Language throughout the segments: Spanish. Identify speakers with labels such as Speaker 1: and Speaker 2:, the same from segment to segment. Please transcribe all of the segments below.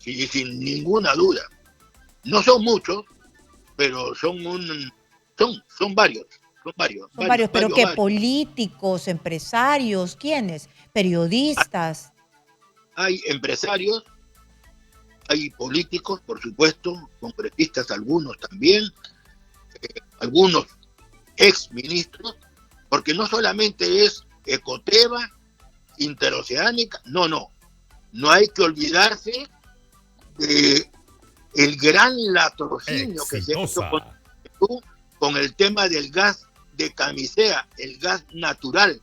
Speaker 1: sí, sin ninguna duda. No son muchos, pero son varios,
Speaker 2: Son varios, pero ¿qué?
Speaker 1: varios.
Speaker 2: Políticos, empresarios, ¿quiénes? Periodistas.
Speaker 1: Hay empresarios, hay políticos, por supuesto, congresistas algunos también, algunos ex ministros, porque no solamente es Ecoteva, Interoceánica, no hay que olvidarse de el gran latrocinio que se ha hecho
Speaker 3: Exitosa.
Speaker 1: con el tema del gas de camisea, el gas natural.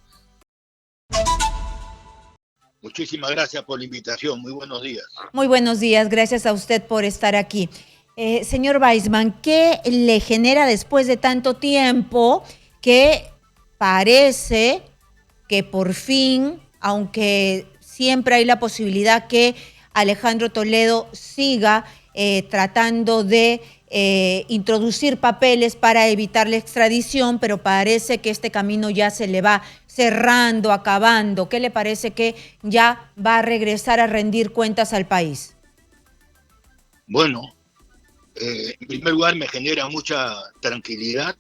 Speaker 1: Muchísimas gracias por la invitación, muy buenos días.
Speaker 2: Muy buenos días, gracias a usted por estar aquí. Señor Weissman, ¿qué le genera después de tanto tiempo que parece que por fin, aunque siempre hay la posibilidad que Alejandro Toledo siga tratando de introducir papeles para evitar la extradición, pero parece que este camino ya se le va cerrando, acabando? ¿Qué le parece que ya va a regresar a rendir cuentas al país?
Speaker 1: Bueno, en primer lugar me genera mucha tranquilidad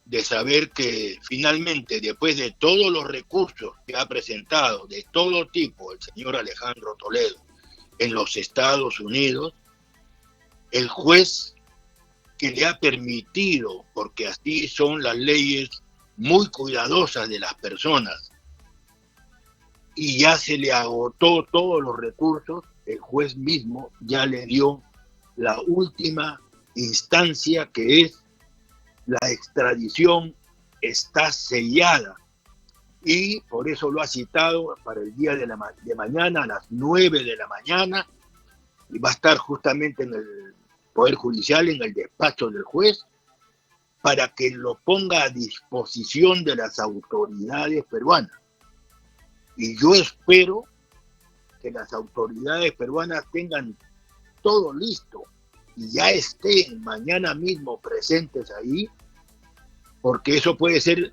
Speaker 1: de saber que finalmente, después de todos los recursos que ha presentado de todo tipo el señor Alejandro Toledo en los Estados Unidos, el juez que le ha permitido, porque así son las leyes muy cuidadosas de las personas, y ya se le agotó todos los recursos, el juez mismo ya le dio la última instancia, que es la extradición está sellada, y por eso lo ha citado para el día de mañana a las 9 de la mañana, y va a estar justamente en el Poder Judicial, en el despacho del juez, para que lo ponga a disposición de las autoridades peruanas. Y yo espero que las autoridades peruanas tengan todo listo y ya estén mañana mismo presentes ahí, porque eso puede ser,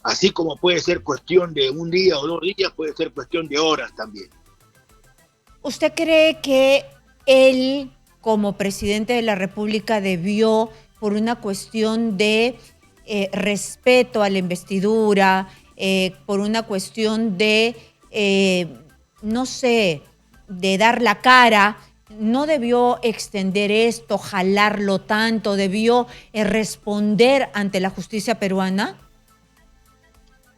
Speaker 1: así como puede ser cuestión de un día o 2 días, puede ser cuestión de horas también.
Speaker 2: ¿Usted cree que él, como presidente de la República, debió, por una cuestión de respeto a la investidura, por una cuestión de, no sé, de dar la cara, no debió extender esto, jalarlo tanto, debió responder ante la justicia peruana?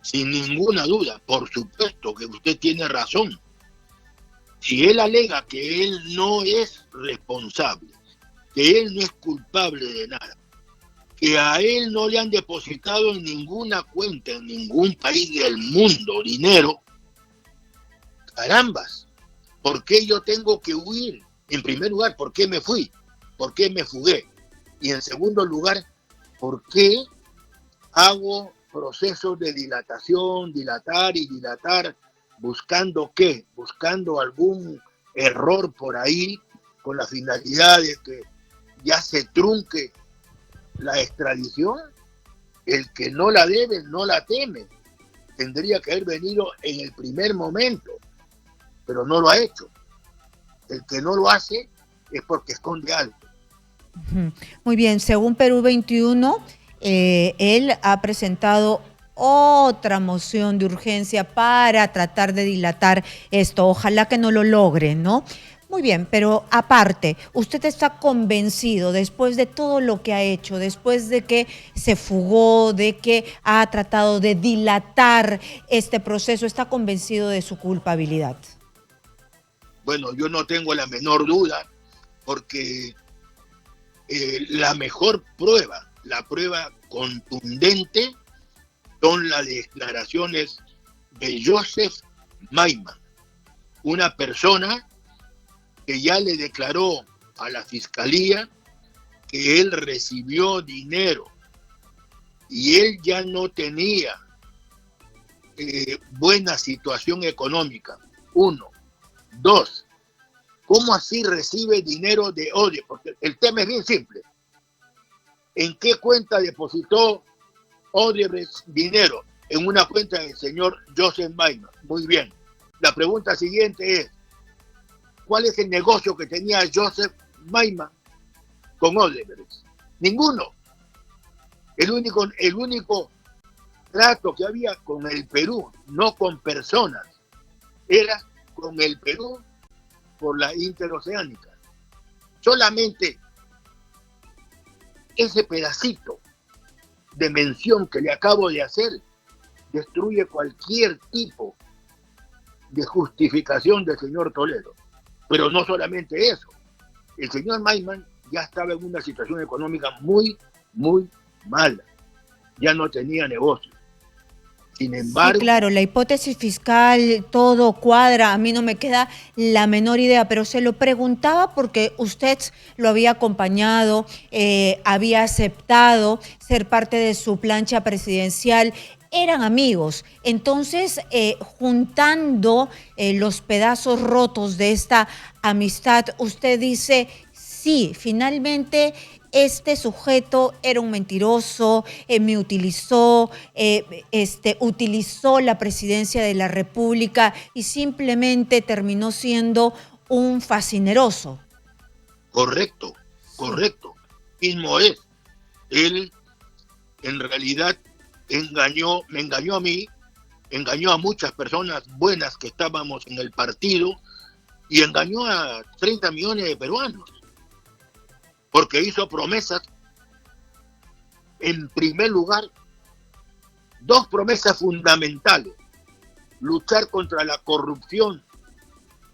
Speaker 1: Sin ninguna duda, por supuesto que usted tiene razón. Si él alega que él no es responsable, que él no es culpable de nada, que a él no le han depositado en ninguna cuenta, en ningún país del mundo, dinero, carambas, ¿por qué yo tengo que huir? En primer lugar, ¿por qué me fui? ¿Por qué me fugué? Y en segundo lugar, ¿por qué hago procesos de dilatación, dilatar y dilatar? ¿Buscando qué? Buscando algún error por ahí, con la finalidad de que ya se trunque la extradición. El que no la debe, no la teme. Tendría que haber venido en el primer momento, pero no lo ha hecho. El que no lo hace es porque esconde algo.
Speaker 2: Muy bien, según Perú 21, él ha presentado otra moción de urgencia para tratar de dilatar esto. Ojalá que no lo logre, ¿no? Muy bien, pero aparte, ¿usted está convencido, después de todo lo que ha hecho, después de que se fugó, de que ha tratado de dilatar este proceso, está convencido de su culpabilidad?
Speaker 1: Bueno, yo no tengo la menor duda, porque la mejor prueba, la prueba contundente, son las declaraciones de Joseph Maiman, una persona que ya le declaró a la fiscalía que él recibió dinero y él ya no tenía buena situación económica. 1. 2. ¿Cómo así recibe dinero de Odebrecht? Porque el tema es bien simple. ¿En qué cuenta depositó Odebrecht dinero? En una cuenta del señor Joseph Maiman. Muy bien. La pregunta siguiente es, ¿cuál es el negocio que tenía Joseph Maiman con Odebrecht? Ninguno. El único trato que había con el Perú, no con personas, era con el Perú por la interoceánica. Solamente ese pedacito de mención que le acabo de hacer destruye cualquier tipo de justificación del señor Toledo. Pero no solamente eso. El señor Maiman ya estaba en una situación económica muy, muy mala. Ya no tenía negocio. Sin embargo...
Speaker 2: Sí, claro, la hipótesis fiscal, todo cuadra, a mí no me queda la menor idea, pero se lo preguntaba porque usted lo había acompañado, había aceptado ser parte de su plancha presidencial, eran amigos. Entonces, juntando los pedazos rotos de esta amistad, usted dice, sí, finalmente este sujeto era un mentiroso, me utilizó, utilizó la presidencia de la República y simplemente terminó siendo un fascineroso.
Speaker 1: Correcto, correcto. Mismo es. Él en realidad me engañó a mí, engañó a muchas personas buenas que estábamos en el partido y engañó a 30 millones de peruanos. Porque hizo promesas, en primer lugar, dos promesas fundamentales: luchar contra la corrupción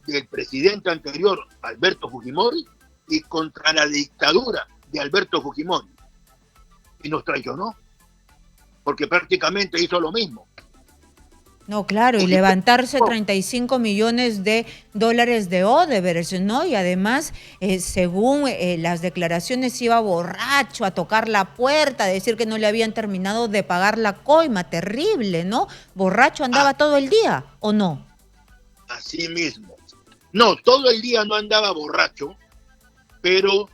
Speaker 1: del presidente anterior, Alberto Fujimori, y contra la dictadura de Alberto Fujimori. Y nos traicionó, porque prácticamente hizo lo mismo.
Speaker 2: No, claro, y levantarse 35 millones de dólares de Odebrecht, ¿no? Y además, según las declaraciones, iba borracho a tocar la puerta, a decir que no le habían terminado de pagar la coima, terrible, ¿no? Borracho andaba todo el día, ¿o no?
Speaker 1: Así mismo. No, todo el día no andaba borracho, pero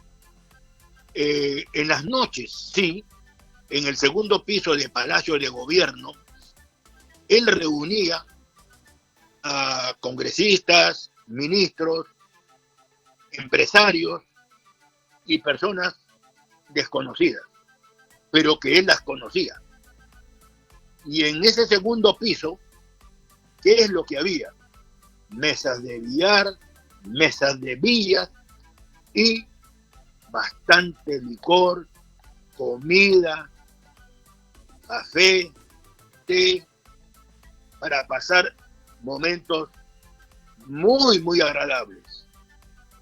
Speaker 1: en las noches, sí, en el segundo piso del Palacio de Gobierno, él reunía a congresistas, ministros, empresarios y personas desconocidas, pero que él las conocía. Y en ese segundo piso, ¿qué es lo que había? Mesas de billar, mesas de billas y bastante licor, comida, café, té, para pasar momentos muy, muy agradables.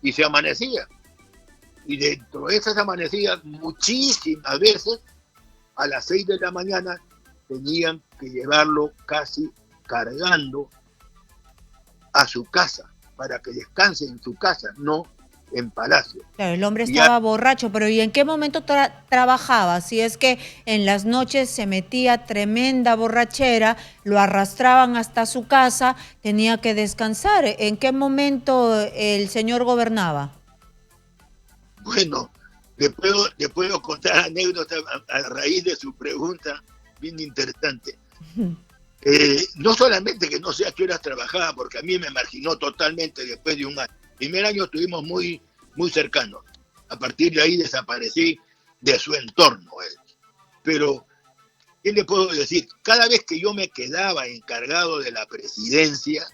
Speaker 1: Y se amanecía. Y dentro de esas amanecidas, muchísimas veces, a las 6 de la mañana, tenían que llevarlo casi cargando a su casa, para que descanse en su casa, no en Palacio.
Speaker 2: Claro, el hombre estaba borracho, pero ¿y en qué momento trabajaba? Si es que en las noches se metía tremenda borrachera, lo arrastraban hasta su casa, tenía que descansar. ¿En qué momento el señor gobernaba?
Speaker 1: Bueno, le puedo contar anécdotas a raíz de su pregunta, bien interesante. No solamente que no sé a qué horas trabajaba, porque a mí me marginó totalmente después de un año. El primer año estuvimos muy, muy cercanos. A partir de ahí desaparecí de su entorno. Pero, ¿qué le puedo decir? Cada vez que yo me quedaba encargado de la presidencia,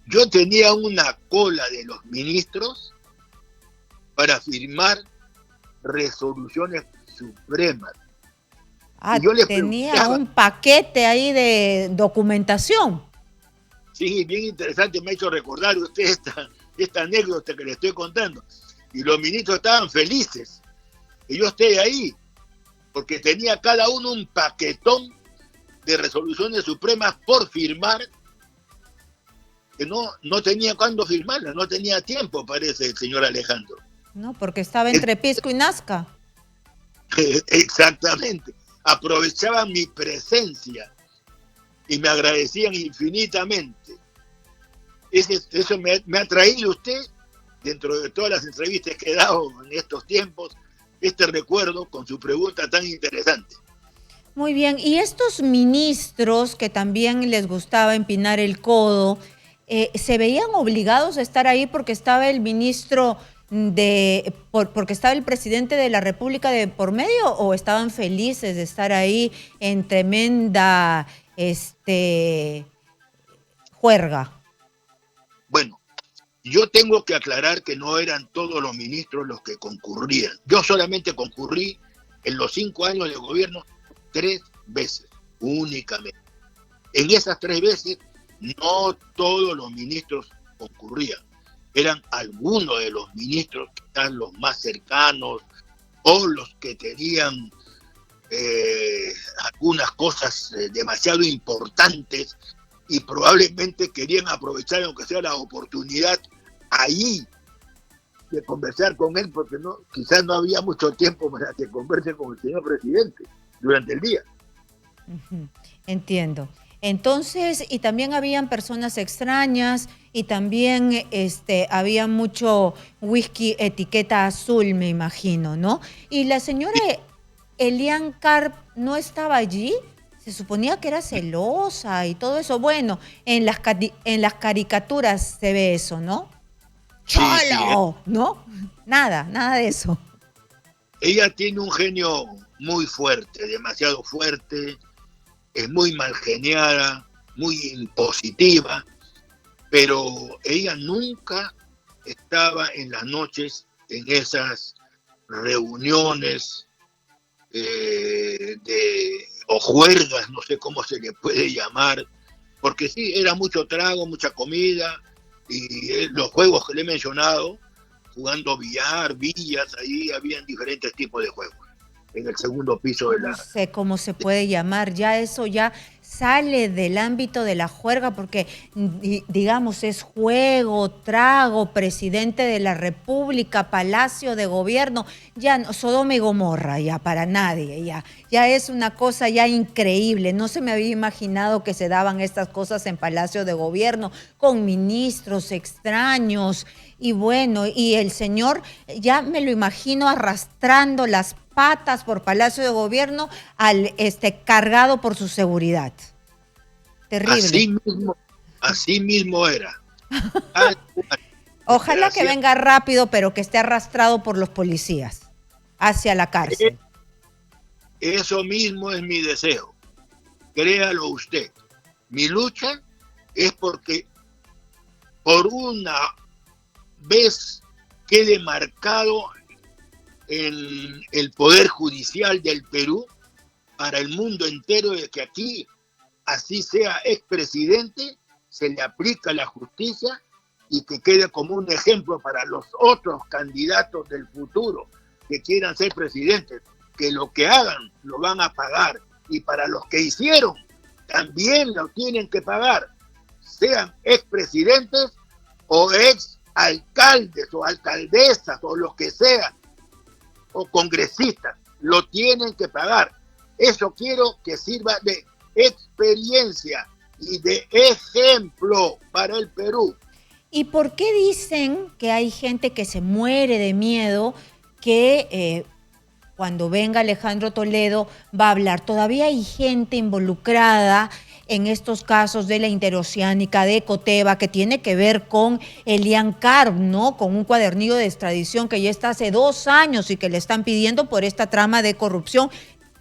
Speaker 1: yo tenía una cola de los ministros para firmar resoluciones supremas.
Speaker 2: Ah, tenía un paquete ahí de documentación.
Speaker 1: Sí, bien interesante, me ha hecho recordar usted esta anécdota que le estoy contando. Y los ministros estaban felices que yo esté ahí, porque tenía cada uno un paquetón de resoluciones supremas por firmar, que no tenía cuándo firmarlas, no tenía tiempo, parece el señor Alejandro.
Speaker 2: No, porque estaba entre Pisco y Nazca.
Speaker 1: Exactamente. Aprovechaban mi presencia y me agradecían infinitamente. Eso me ha traído usted, dentro de todas las entrevistas que he dado en estos tiempos, este recuerdo con su pregunta tan interesante.
Speaker 2: Muy bien, y estos ministros que también les gustaba empinar el codo, ¿se veían obligados a estar ahí porque estaba el ministro porque estaba el presidente de la República de por medio, o estaban felices de estar ahí en tremenda juerga?
Speaker 1: Bueno, yo tengo que aclarar que no eran todos los ministros los que concurrían. Yo solamente concurrí en los 5 años de gobierno 3 veces, únicamente. En esas 3 veces, no todos los ministros concurrían. Eran algunos de los ministros, quizás los más cercanos, o los que tenían algunas cosas demasiado importantes y probablemente querían aprovechar, aunque sea la oportunidad, ahí de conversar con él, porque quizás no había mucho tiempo para que converse con el señor presidente durante el día.
Speaker 2: Entiendo. Entonces, y también habían personas extrañas y también había mucho whisky etiqueta azul, me imagino, ¿no? Y la señora Elian Karp no estaba allí. Se suponía que era celosa y todo eso. Bueno, en las caricaturas se ve eso, ¿no? ¡Cholo! Sí. ¿No? Nada de eso.
Speaker 1: Ella tiene un genio muy fuerte, demasiado fuerte. Es muy mal geniada, muy impositiva, pero ella nunca estaba en las noches en esas reuniones o juergas, no sé cómo se le puede llamar, porque sí, era mucho trago, mucha comida, y los juegos que le he mencionado, jugando billar, villas, ahí habían diferentes tipos de juegos. En el segundo piso de la...
Speaker 2: No sé cómo se puede llamar, ya eso ya sale del ámbito de la juerga, porque digamos es juego, trago, presidente de la República, palacio de gobierno, ya no, Sodoma y Gomorra, ya para nadie, ya es una cosa ya increíble. No se me había imaginado que se daban estas cosas en palacio de gobierno, con ministros extraños, y bueno, y el señor, ya me lo imagino arrastrando las patas por Palacio de Gobierno al cargado por su seguridad. Terrible.
Speaker 1: Así mismo era.
Speaker 2: Ojalá que venga rápido, pero que esté arrastrado por los policías hacia la cárcel.
Speaker 1: Eso mismo es mi deseo. Créalo usted. Mi lucha es porque por una vez quede marcado en el Poder Judicial del Perú para el mundo entero, de que aquí, así sea expresidente, se le aplica la justicia y que quede como un ejemplo para los otros candidatos del futuro que quieran ser presidentes, que lo que hagan lo van a pagar, y para los que hicieron también lo tienen que pagar, sean expresidentes o exalcaldes o alcaldesas o lo que sea, o congresistas, lo tienen que pagar. Eso quiero que sirva de experiencia y de ejemplo para el Perú.
Speaker 2: ¿Y por qué dicen que hay gente que se muere de miedo que cuando venga Alejandro Toledo va a hablar? Todavía hay gente involucrada en estos casos de la interoceánica, de Ecoteva, que tiene que ver con Elian Karp, ¿no? Con un cuadernillo de extradición que ya está hace 2 años y que le están pidiendo por esta trama de corrupción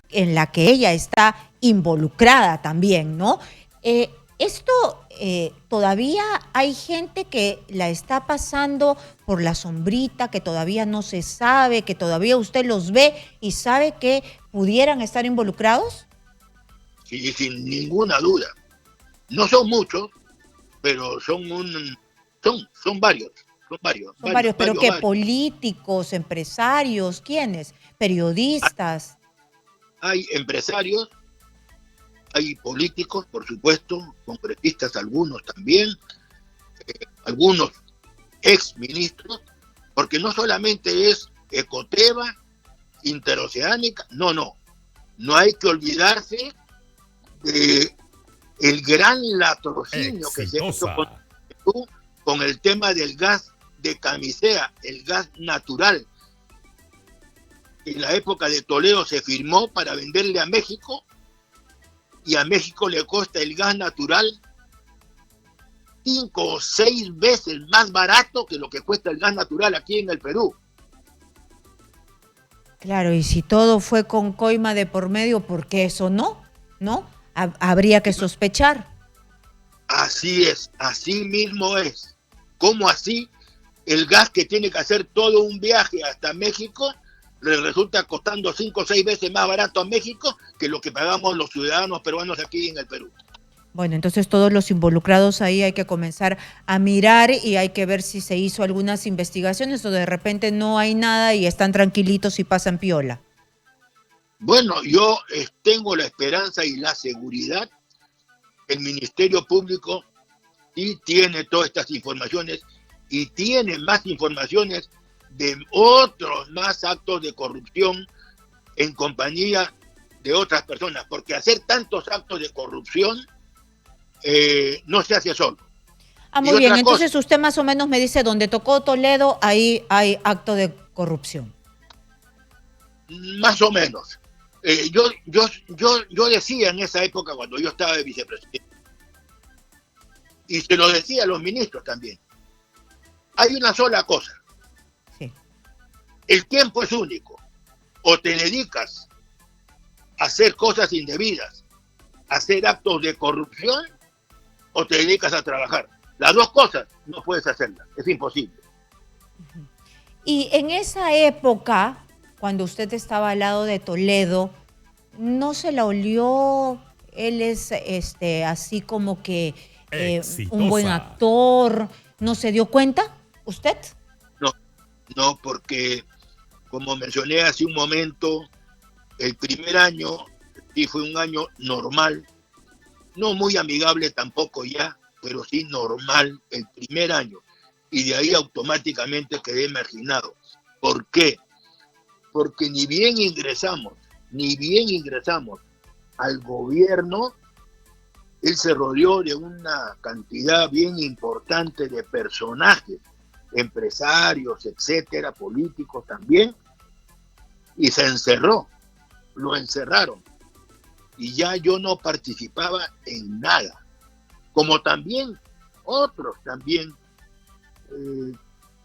Speaker 2: en la que ella está involucrada también, ¿no? Todavía hay gente que la está pasando por la sombrita, que todavía no se sabe, que todavía usted los ve y sabe que pudieran estar involucrados.
Speaker 1: Sí, sin ninguna duda. No son muchos, pero son varios.
Speaker 2: Son varios, pero ¿qué? ¿Políticos, empresarios? ¿Quiénes? ¿Periodistas?
Speaker 1: Hay empresarios, hay políticos, por supuesto, congresistas algunos también, algunos exministros, porque no solamente es Ecoteva, interoceánica, no hay que olvidarse de el gran latrocinio que se hizo con el tema del gas de camisea, el gas natural. En la época de Toledo se firmó para venderle a México, y a México le cuesta el gas natural 5 o 6 veces más barato que lo que cuesta el gas natural aquí en el Perú.
Speaker 2: Claro, y si todo fue con coima de por medio, ¿por qué eso no? ¿No? Habría que sospechar.
Speaker 1: Así es, así mismo es. ¿Cómo así? El gas que tiene que hacer todo un viaje hasta México le resulta costando 5 o 6 veces más barato a México que lo que pagamos los ciudadanos peruanos aquí en el Perú.
Speaker 2: Bueno, entonces todos los involucrados ahí hay que comenzar a mirar y hay que ver si se hizo algunas investigaciones o de repente no hay nada y están tranquilitos y pasan piola.
Speaker 1: Bueno, yo tengo la esperanza y la seguridad que el Ministerio Público sí tiene todas estas informaciones y tiene más informaciones de otros más actos de corrupción en compañía de otras personas, porque hacer tantos actos de corrupción no se hace solo.
Speaker 2: Ah,
Speaker 1: Y
Speaker 2: muy bien,
Speaker 1: otra cosa,
Speaker 2: entonces usted más o menos me dice, donde tocó Toledo, ahí hay acto de corrupción.
Speaker 1: más o menos, yo decía en esa época cuando yo estaba de vicepresidente, y se lo decía a los ministros también, hay una sola cosa,
Speaker 2: Sí.
Speaker 1: el tiempo es único, o te dedicas a hacer cosas indebidas, a hacer actos de corrupción, o te dedicas a trabajar. Las dos cosas no puedes hacerlas, es imposible.
Speaker 2: Y en esa época, cuando usted estaba al lado de Toledo, ¿no se la olió? Él es así como que un buen
Speaker 3: Exitosa.
Speaker 2: actor. ¿No se dio cuenta usted?
Speaker 1: No, no, porque como mencioné hace un momento, el primer año sí fue un año normal, no muy amigable tampoco ya, pero sí normal el primer año. Y de ahí automáticamente quedé marginado. ¿Por qué? Porque ni bien ingresamos al gobierno, él se rodeó de una cantidad bien importante de personajes, empresarios, etcétera, políticos también, y se encerró, lo encerraron. Y ya yo no participaba en nada. Como también otros también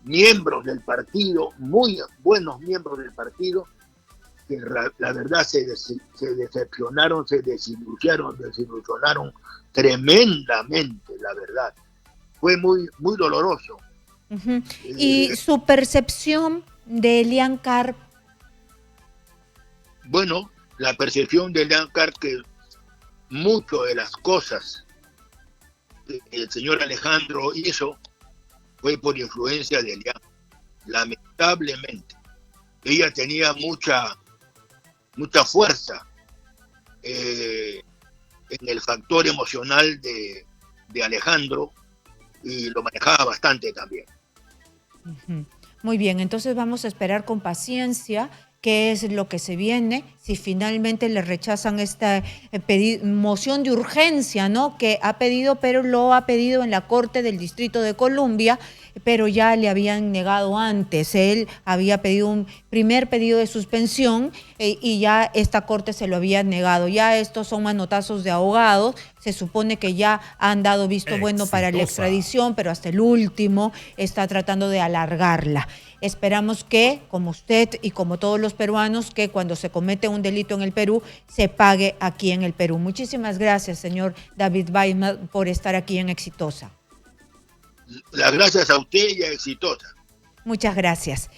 Speaker 1: miembros del partido, muy buenos miembros del partido, que la verdad se decepcionaron, se desilusionaron tremendamente, la verdad. Fue muy, muy doloroso.
Speaker 2: Uh-huh. ¿Y su percepción de Elian Carr?
Speaker 1: Bueno, la percepción de Elian Carr que mucho de las cosas que el señor Alejandro hizo fue por influencia de Elian. Lamentablemente. Ella tenía mucha fuerza en el factor emocional de Alejandro y lo manejaba bastante también.
Speaker 2: Uh-huh. Muy bien, entonces vamos a esperar con paciencia qué es lo que se viene, si finalmente le rechazan esta moción de urgencia, ¿no? Que ha pedido, pero lo ha pedido en la Corte del Distrito de Columbia, pero ya le habían negado antes. Él había pedido un primer pedido de suspensión y ya esta Corte se lo había negado. Ya estos son manotazos de abogados, se supone que ya han dado visto bueno para la extradición, pero hasta el último está tratando de alargarla. Esperamos que, como usted y como todos los peruanos, que cuando se comete un delito en el Perú, se pague aquí en el Perú. Muchísimas gracias, señor David Weisman, por estar aquí en Exitosa.
Speaker 1: Las gracias a usted y a Exitosa.
Speaker 2: Muchas gracias.